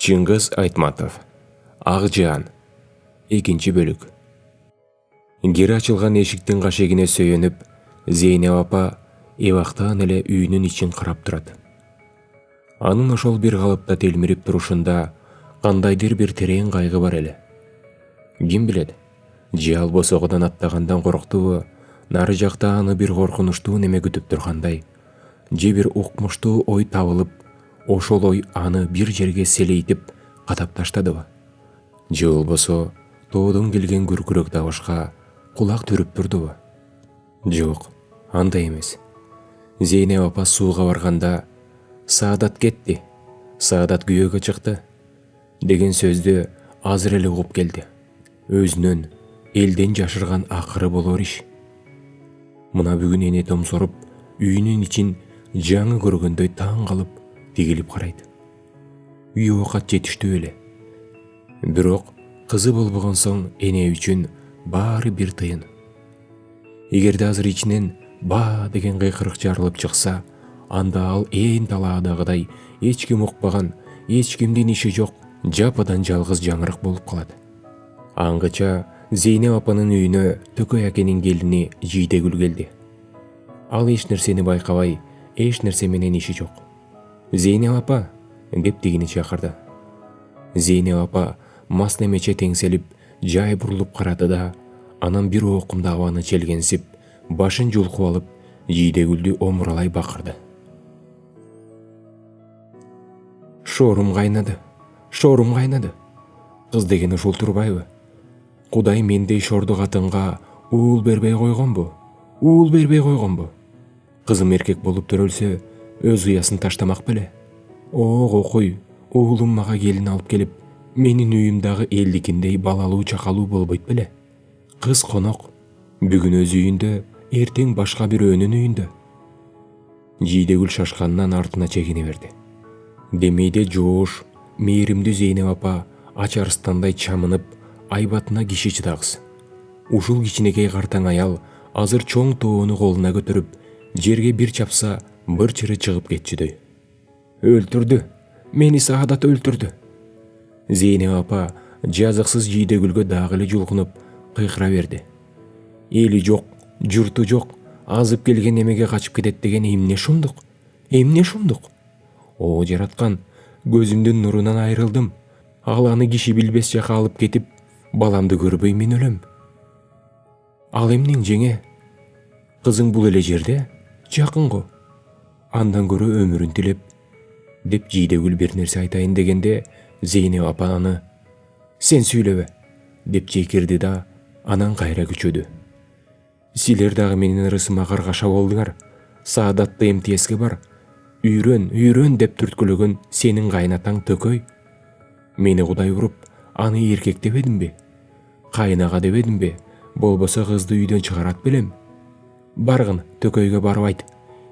Чыңгыз Айтматов. Ак жаан. Экинчи бөлүк. Кире ачылган эшиктин кашегине сөйөнүп, Зейнеп апа эбактан эле үйүнүн ичин карап турат. Анын ошол бир калыпта телмирип турушунда кандайдыр бир терең кайгы бар эле. Ким билет, же ал босогодон аттагандан корктубу, нары жакта аны бир коркунучтуу неме күтүп тургандай, же бир укмуштуу ой табылып, ошол ой аны бир жерге селейтип катап таштадыбы? Же болбосо тоодон келген күркүрөк табышка кулак түрүп турдубу? Жок, андай эмес. Зейнеп апа сууга барганда «Саадат кетти, Саадат күйөөгө чыкты» деген сөздү азыр эле угуп келди. Өзүнөн, элден жашырган акыры болор иш. Мына бүгүн эне томсоруп, үйүнүн ичин жаңы көргөндөй таң калып, тигилип карайт. Үй оокат жетиштүү эле. Бирок кызы болбогон соң эне үчүн баары бир тыйын. Эгерде азыр ичинен «ба» деген кыйкырык жарылып чыкса, анда ал ээн талаадагыдай эч ким укпаган, эч кимдин иши жок, жападан жалгыз жаңырык болуп калат. Аңгыча Зейнеп апанын үйүнө Төкөй акенин келини Жийдегүл келди. Ал эч нерсени байкабай, эч нерсе менен иши жок. «Зейнеп апа» деп тигини чакырды. Зейнеп апа мас немече теңселип, жай бурулуп карады да, анан бир оокумда абаны челгенсип, башын жулкуп алып, Жийдегүлдү омуралай бакырды. Шоорум кайнады, шоорум кайнады. Кыз деген ушул турбайбы? Кудай мендей шорду катынга уул бербей койгонбу? Уул бербей койгонбу? Кызым эркек болуп төрөлсө, өз уясын таштамак беле? Ого кой, уулум мага келин алып келип, менин үйүмдагы элдикиндей балалуу чакалуу болбойт беле? Кыз конок, бүгүн өз үйүндө, эртең башка бирөөнүн үйүндө. Жийдегүл шашканынан артына чегине берди. Демейде жоош, мээримдүү Зейнеп апа ачарстандай чамынып, айбатына киши чыдагыс. Ушул кичинекей картаң аял азыр чоң тоону колуна көтөрүп, жерге бир чапса, бырчыры чыгып кетчүдөй. Өлтүрдү, мени Саадат өлтүрдү. Зейнеп апа жазыксыз Жийдегүлгө дагы эле жулкунуп, кыйкыра берди. Эли жок, журту жок, азып келген эмеге качып кетет деген эмне шумдук? Эмне шумдук? О жараткан, көзүмдүн нурунан айрылдым. Ал аны киши билбес жака алып кетип, баламды көрбөй мен өлөм. Ал эмнең жеңе? Кызың бул эле жерде, жакын го. Андан көрө өмүрүн тилеп, деп Жийдегүл бир нерсе айтайын дегенде, Зейнеп апа аны «Сен сүйлөбө» деп жекирди да, анан кайра күчөдү. Силер дагы менин ырысыма каргаша болдуңар. Саадатты МТСке бар. Үйрөн деп түрткүлөгөн сенин кайнатаң Төкөй. Мени Кудай уруп, аны эркек дебедимби? Кайнага дебедимби? Болбосо кызды үйдөн чыгарат белем. Баргын Төкөйгө барып айт.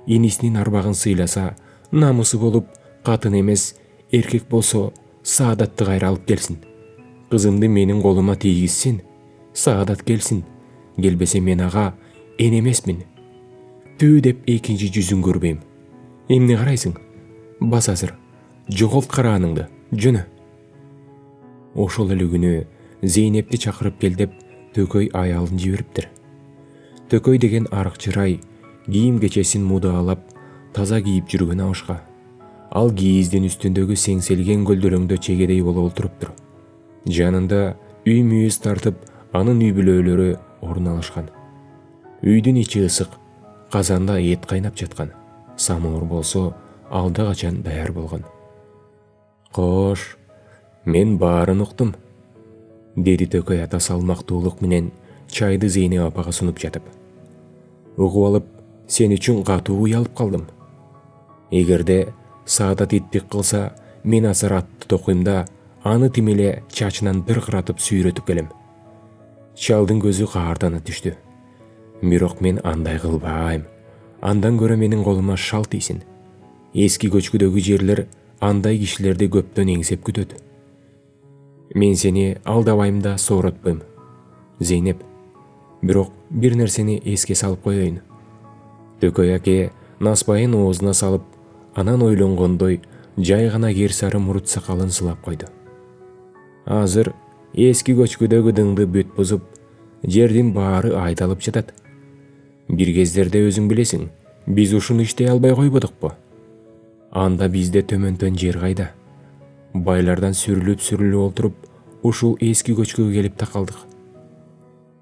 Энисинин арбагын сыйласа, намысы болуп, катын эмес, эркек болсо Саадатты кайра алып келсин. Кызымды менин колума тийгизсин. Саадат келсин. Келбесе мен ага эне эмесмин. Түү деп экинчи жүзүн көрбөйм. Эмне карайсың? Бас азыр. Жоголт карааныңды. Жөнө. Ошол эле күнү Зейнепти чакырып кел деп Төкөй аялын жибериптир. Төкөй деген арык чырай, кийим кечесин мудаалап, таза кийип жүргөн абышка. Ал кийиздин үстүндөгү сеңселген көлдөлөңдө чегедей боло олтуруптур. Жанында үй мүйүз тартып, анын үй бүлөлөрү орун алышкан. Үйдүн ичи ысык, казанда эт кайнап жаткан. Самуур болсо алда качан даяр болгон. Кош, мен баарын уктум, деди Төкөй ата салмактуулук менен чайды Зейнеп апага сунуп жатып. Угуп алып, сен үчүн катуу уялып калдым. Эгерде Саадат иттик кылса, мен азыр атты токуйм да, аны тимеле чачынан дыркыратып сүйрөтүп келем. Чалдын көзү каардана түштү. Бирок мен андай кылбайм. Андан көрө менин колума шал тийсин. Эски көчкүдөгү жерлер андай кишилерди көптөн эңсеп күтөт. Мен сени алдабайм да сооротпойм. Зейнеп, бирок бир нерсени эске салып коеюн. Төкөй аке насбайын оозуна салып, анан ойлонгондой жай гана кер сары мурут сакалын сылап койду. Азыр эски көчкүдөгү дыңды бүт бузуп, жердин баары айдалып жатат. Бир кездерде өзүң билесиң, биз ушуну иштей албай койбодукпу? Анда бизде төмөнтөн жер кайда? Байлардан сүрүлүп олтуруп, ушул эски көчкүгө келип такалдык.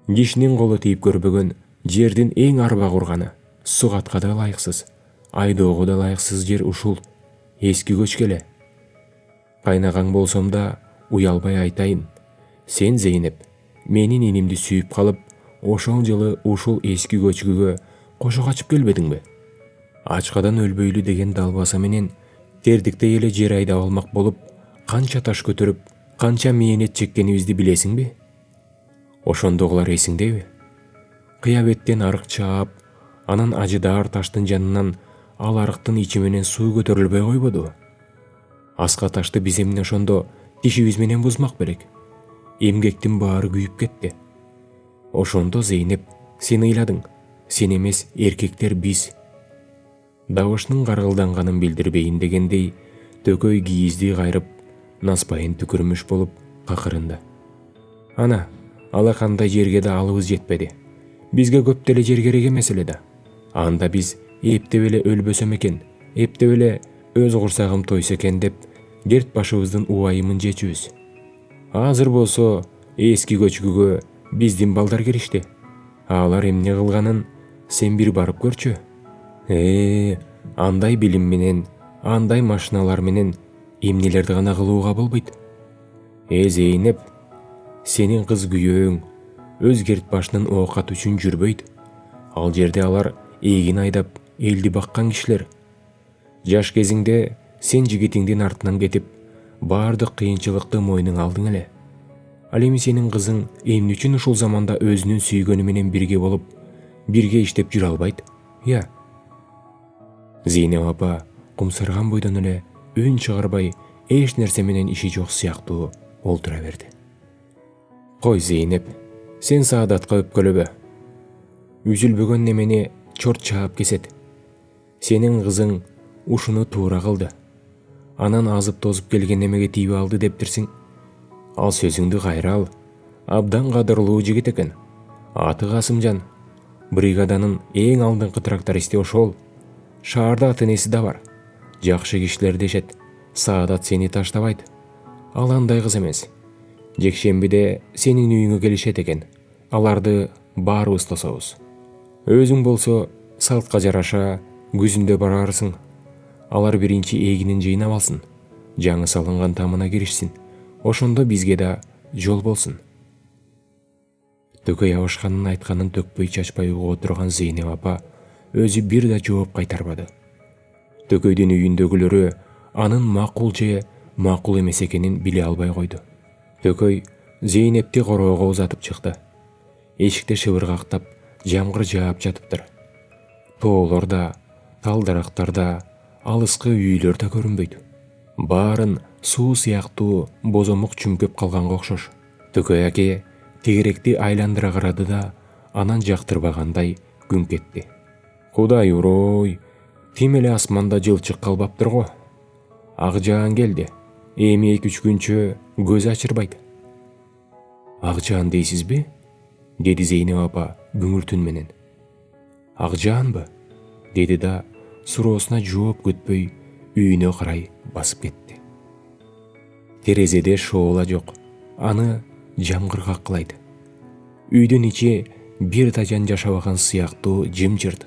Кишинин колу тийип көрбөгөн жердин эң арба курганы, сугатка да ылайыксыз, айдоого да ылайыксыз жер ушул эски көчкү эле. Кайнагаң болсом да уялбай айтайын, сен Зейнеп, менин инимди сүйүп калып, ошол жылы ушул эски көчкүгө кошо качып келбедиңби? Ачкадан өлбөйлү деген далбаса менен тердиктей эле жер айдап алмак болуп, канча таш көтөрүп, канча мээнет чеккенибизди билесиңби? Ошондогулар эсиңдеби? Кыябеттен арык чаап, анан ажыдаар таштын жанынан ал арыктын ичи менен суу көтөрүлбөй койбоду? Аска ташты биз эмне ошондо тишибиз менен бузмак белек? Эмгектин баары күйүп кетти. Ошондо Зейнеп, сен ыйладың, сен эмес эркектер биз. Дабышнын каргылданганын билдирбейин дегендей, Төкөй кийизди кайрып, наспайын түкүрмүш болуп какырынды. Ана, алакандай жерге да алыбыз жетпеди. Бизге көп деле жер керек эмес эле да. Анда биз эптеп эле өлбөсөм экен, эптеп эле өз курсагым тойсо экен деп, дерт башыбыздын убайымын жечүбүз. Азыр болсо эски көчкүгө биздин балдар киришти. Алар эмне кылганын сен бир барып көрчү. Андай билим менен, андай машиналар менен эмнелерди гана кылууга болбойт. Зейнеп, сенин кыз күйөөң өзгерт башынын оокаты үчүн жүрбөйт. Ал жерде алар эгин айдап, элди баккан кишилер. Жаш кезиңде сен жигитиңдин артынан кетип, баардык кыйынчылыкты мойнуңа алдың эле. Ал эми сенин кызың эмне үчүн ушул заманда өзүнүн сүйгөнү менен бирге болуп, бирге иштеп жүрө албайт? Зейнеп апа кумсарган бойдон эле үн чыгарбай, эч нерсе менен иши жок сыяктуу олтура берди. Кой Зейнеп, сен Саадатка өпкөлөбө. Үзүлбөгөн немени чорт чаап кесет. Сенин кызың ушуну туура кылды. Анан азып тозуп келген немеге тийип алды дептирсиң. Ал сөзүңдү кайра ал. Абдан кадырлуу жигит экен. Аты Касымжан. Бригаданын эң алдыңкы трактористи ошол. Шаарда ата-энеси да бар. Жакшы кишилер дешет. Саадат сени таштабайт. Ал андай кыз эмес. Жекшембиде сенин үйүңө келишет экен. Аларды баарыбыз тособуз. Өзүң болсо салтка жараша күзүндө барарсың. Алар биринчи эгинин жыйнап алсын. Жаңы салынган тамына киришсин. Ошондо бизге да жол болсун. Төкөй абышканын айтканын төкпөй чачпай угуп отурган Зейнеп апа өзү бир да жооп кайтарбады. Төкөйдүн үйүндөгүлөрү анын макул же макул эмес экенин биле албай койду. Төкөй Зейнепти короого узатып чыкты. Эшикте шыбыргактап, жамгыр жаап жатыптыр. Тоолор да, тал-дарактар да, алыскы үйлөр да көрүнбөйт. Баарын суу сыяктуу бозомук чүмкөп калганга окшош. Төкөй аке тегеректи айландыра карады да, анан жактырбагандай күңк этти. Кудай урой, тим эле асманда жылчык калбаптыр го. Ак жаан келди. Эми 2-3 күнчө көз ачырбайт. Ак жаан дейсизби? Деди Зейнеп апа көңүл түн менен. Ак жаанбы? Деди да суроосуна жооп күтпөй үйүнө карай басып кетти. Терезеде шоола жок. Аны жамгыр каккылайт. Үйдүн ичи бир тажан жашабаган сыяктуу жымжырт.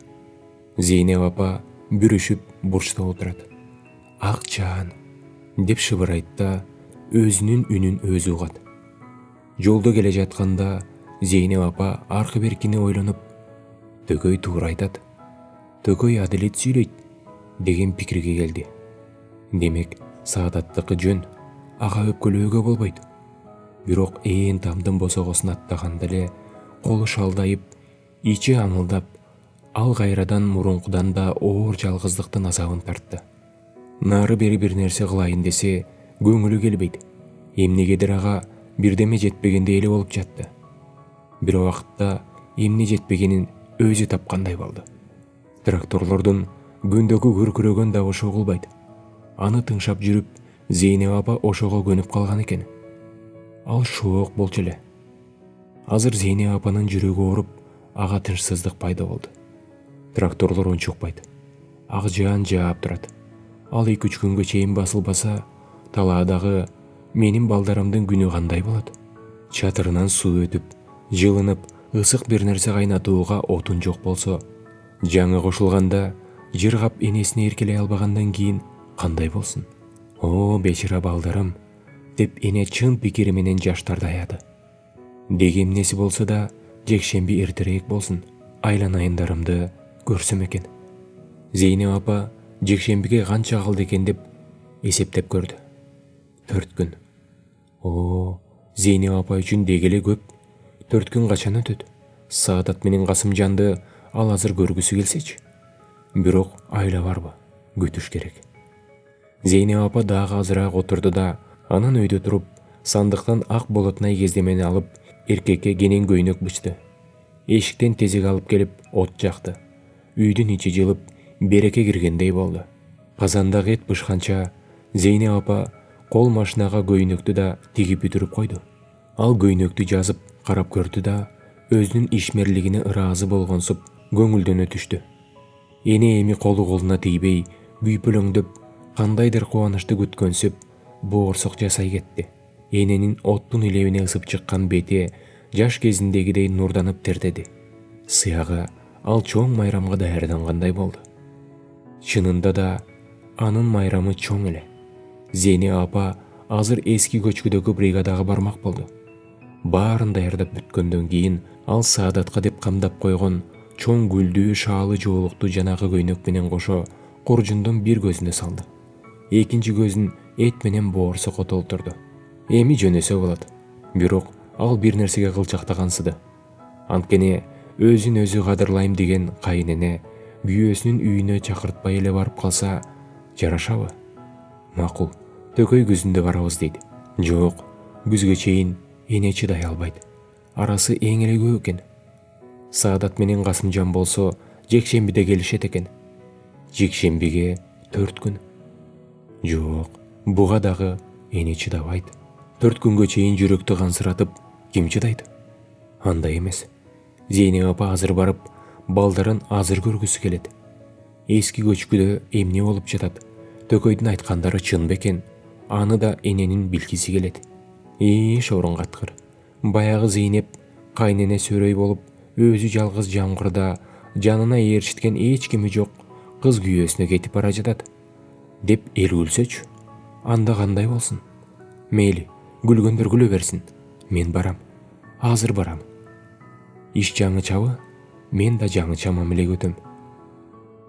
Зейнеп апа бүрүшүп бурчта отурат. Ак жаан деп шыбырайт да өзүнүн үнүн өзү угат. Жолдо келе жатканда Зейнеп апа аркы беркини ойлонуп, Төкөй туура айтат, Төкөй адилет сүйлөйт деген пикирге келди. Демек, Саадаттыкы жөн, ага өпкөлөөгө болбойт. Бирок ээн тамдын босогосун аттаганда эле колу шалдайып, ичи амылдап, ал кайрадан мурункудан да оор жалгыздыктын азабын тартты. Нары бери бир нерсе кылайын десе, көңүлү келбейт. Эмнегедир ага бирдеме жетпегендей эле болуп жатты. Бир убакытта эмне жетпегенин өзү тапкандай болду. Тракторлордун күндөгү күркүрөгөн дабышы угулбайт. аны тыңшап жүрүп, Зейнеп апа ошого көнүп калган экен. Ал шок болчу эле. Азыр Зейнеп апанын жүрөгү ооруп, ага тынчсыздык пайда болду. Тракторлор унчукпайт. Ак жаан жаап турат. Ал 2-3 күнгө чейин басылбаса, талаадагы менин балдарымдын күнү кандай болот? Чатырынан суу өтүп, жылынып, ысык бир нерсе кайнатууга отун жок болсо, жаңы кошулганда жыргап энесине эркелей албагандан кийин кандай болсун? О, бечара балдарым, деп эне чын пикири менен жаштарды аяды. Дегемнеси болсо да, жекшемби эртерээк болсун, айланайындарымды көрсөм экен. Зейнеп апа жекшембиге канча калды экен деп эсептеп көрдү. 4 күн. О, Зейнеп апа үчүн деги эле көп. 4 күн качан өтөт? Саадат менен Касымжанды ал азыр көргүсү келсечи. Бирок айла барбы? Күтүш керек. Зейнеп апа дагы азыраак отурду да, анан өйдө туруп, сандыктан ак болотнай кездемени алып, эркекке кенен көйнөк бычты. Эшиктен тезек алып келип, от жакты. Үйдүн ичи жылып, береке киргендей болду. Казандагы эт бышканча, Зейнеп апа кол машинага көйнөктү да тигип бүтүрүп койду. Ал көйнөктү жазып, карап көрдү да, өзүнүн ишмерлигине ыраазы болгонсуп, көңүлдөнө түштү. Эне эми колуна тийбей, күйпөлөңдөп, кандайдыр кубанычты күткөнсүп, боорсок жасай кетти. Эненин оттун илебине ысып чыккан бети жаш кезиндегидей нурданып тертеди. Сыягы ал чоң майрамга даярдангандай болду. Чынында да анын майрамы чоң эле. Зейнеп апа азыр эски көчкүдөгү бригадага бармак болду. Баарын даярдап бүткөндөн кийин ал Саадатка деп камдап койгон чоң гүлдүү шаалы жоолукту жанагы көйнөк менен кошо коржундун бир көзүнө салды. Экинчи көзүн эт менен боорсокко толтурду. Эми жөнөсө болот. Бирок ал бир нерсеге кылчактагансыды. Анткени өзүн өзү кадырлайм деген кайнене күйөөсүнүн үйүнө чакыртпай эле барып калса жарашабы? Макул, төкөй күзүндө барабыз дейт. Жок, күзгө чейин эне чыдай албайт. Арасы эң эле көп экен. Саадат менен Касымжан болсо жекшембиде келишет экен. Жекшембиге 4 күн. Жок, буга дагы эне чыдабайт. 4 күнгө чейин жүрөктү кансыратып, ким чыдайт? Андай эмес. Зейнеп апа азыр барып, балдарын азыр көргүсү келет. Эски көчкүдө эмне болуп жатат? Төкөйдүн айткандары чын бекен? Аны да эненин билгиси келет. Шорун каткыр. Баягы Зейнеп кайнене сөрөй болуп, өзү жалгыз жамгырда жанына ээрчиткен эч кими жок кыз күйөөсүнө кетип бара жатат деп эл күлсөчү, анда кандай болсун? Мейли, күлгөндөр күлө берсин. Мен барам. Азыр барам. Иш жаңычабы? Мен да жаңыча мамилеге өтөм.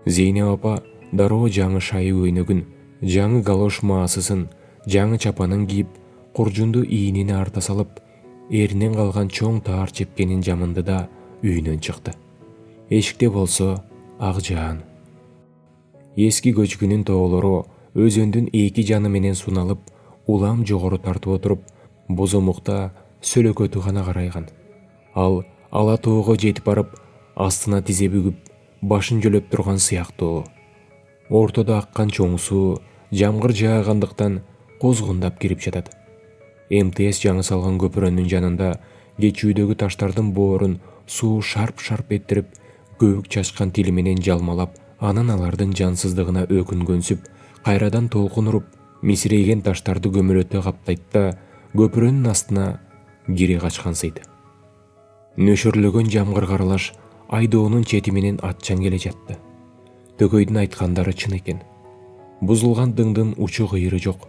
Зейнеп апа дароо жаңы шайы көйнөгүн, жаңы галош маасысын, жаңы чапанын кийип, коржунду ийинине арта салып, эринен калган чоң таар чепкенин жамынды да үйүнөн чыкты. Эшикте болсо ак жаан. Эски көчкүнүн тоолору өзөндүн эки жаны менен суналып, улам жогору тартып отуруп, бозомукта сөлөкөтү гана карайган. Ал ала тоого жетип барып, астына тизе бүгүп, башын жөлөп турган сыяктуу. Ортодо аккан чоң суу жамгыр жаагандыктан козгундап кирип жатат. МТС жаңы салган көпүрөнүн жанында кечүүдөгү таштардын боорун суу шарп-шарп эттирип, көбүк чачкан тили менен жалмалап, анан алардын жансыздыгына өкүнгөнсүп, кайрадан толкун уруп, мисирейген таштарды көмөлөтө каптайт да көпүрөнүн астына кири качкансыйды. Нөшөрлөгөн жамгыр каралаш айдоонун чети менен атчан келе жатты. Төкөйдүн айткандары чын экен. Бузулган дыңдын учу кыйыры жок.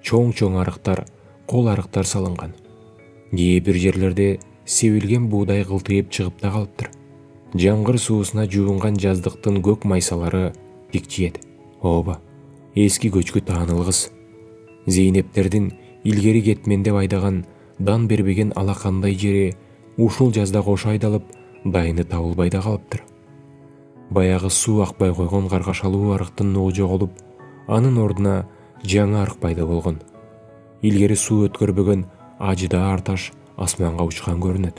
Чоң-чоң арыктар, кол арыктар салынган. Кээ бир жерлерде себилген буудай кылтыйып чыгып да калыптыр. Жамгыр суусуна жуунган жаздыктын көк майсалары тикчиет. Ооба, эски көчкү таанылгыс. Зейнептердин илгери кетмен деп айдаган дан бербеген алакандай жери ушул жазда кошо айдалып, дайыны табылбай да калыптыр. Баягы суу акпай койгон каргашалуу арыктын нугу жоголуп, анын ордуна жаңы арык пайда болгон. Илгери суу өткөрбөгөн ажыдаар таш асманга учкан көрүнөт.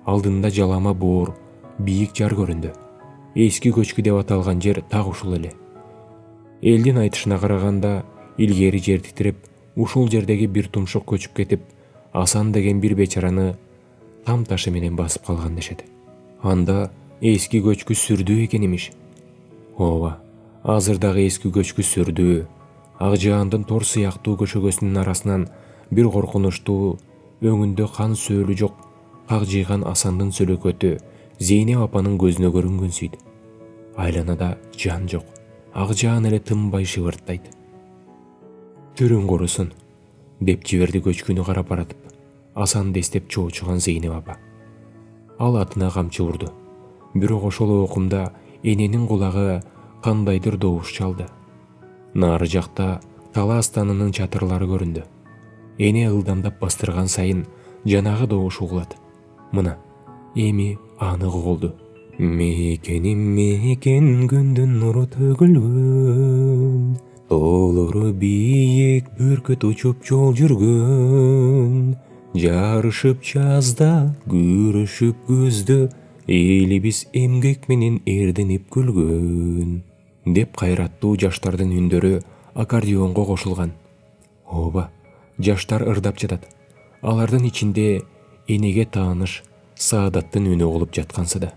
Алдында жалама боор, бийик жар көрүндү. Эски көчкү деп аталган жер так ушул эле. Элдин айтышына караганда илгери жер титиреп, ушул жердеги бир тумшук көчүп кетип, Асан деген бир бечараны там ташы менен басып калган дешет. Анда эски көчкү сүрдүү экен имиш. Ооба, азыр дагы эски көчкү сүрдүү. Ак жаандын тор сыяктуу көшөгөсүнүн арасынан бир коркунучтуу, өңүндө кан сөөлү жок, кагжыйган Асандын сүлөкөтү Зейнеп апанын көзүнө көрүнгөнсүйдү. Айланада жан жок, ак жаан эле тынбай шыбырттайт. Түрүң курусун, деп жиберди көчкүнү карап баратып Асанды эстеп чоочуган Зейнеп апа. Ал атына камчы урду. Бирок ошол окумда эненин кулагы кандайдыр добуш чалды. Нары жакта Тала астанынын чатырлары көрүндү. Эне ылдамдап бастырган сайын жанагы добуш угулат. Мына, эми анык угулду. Мекеним мекен күндүн нуру төгүлгөн, тоолору бийик бүркүт учуп жол жүргөн, жарышып жазда, күрөшүп күздө, элибиз эмгек менен эрденип күлгөн, деп кайраттуу жаштардын үндөрү аккордеонго кошулган. Ооба, жаштар ырдап жатат. Алардын ичинде энеге тааныш Саадаттын үнү угулуп жаткансы да.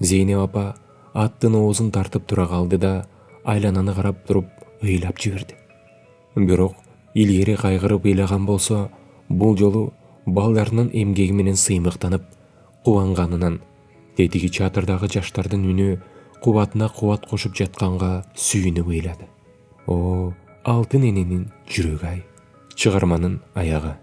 Зейнеп апа аттын оозун тартып тура калды да айлананы карап туруп ыйлап жиберди. Бирок илгери кайгырып ыйлаган болсо, бул жолу балдарынын эмгеги менен сыймыктанып, кубанганынан тетиги чатырдагы жаштардын үнү кубатына кубат кошуп жатканга сүйүнүп ыйлады. О, алтын эненин жүрөгү ай. Чыгарманын аягы.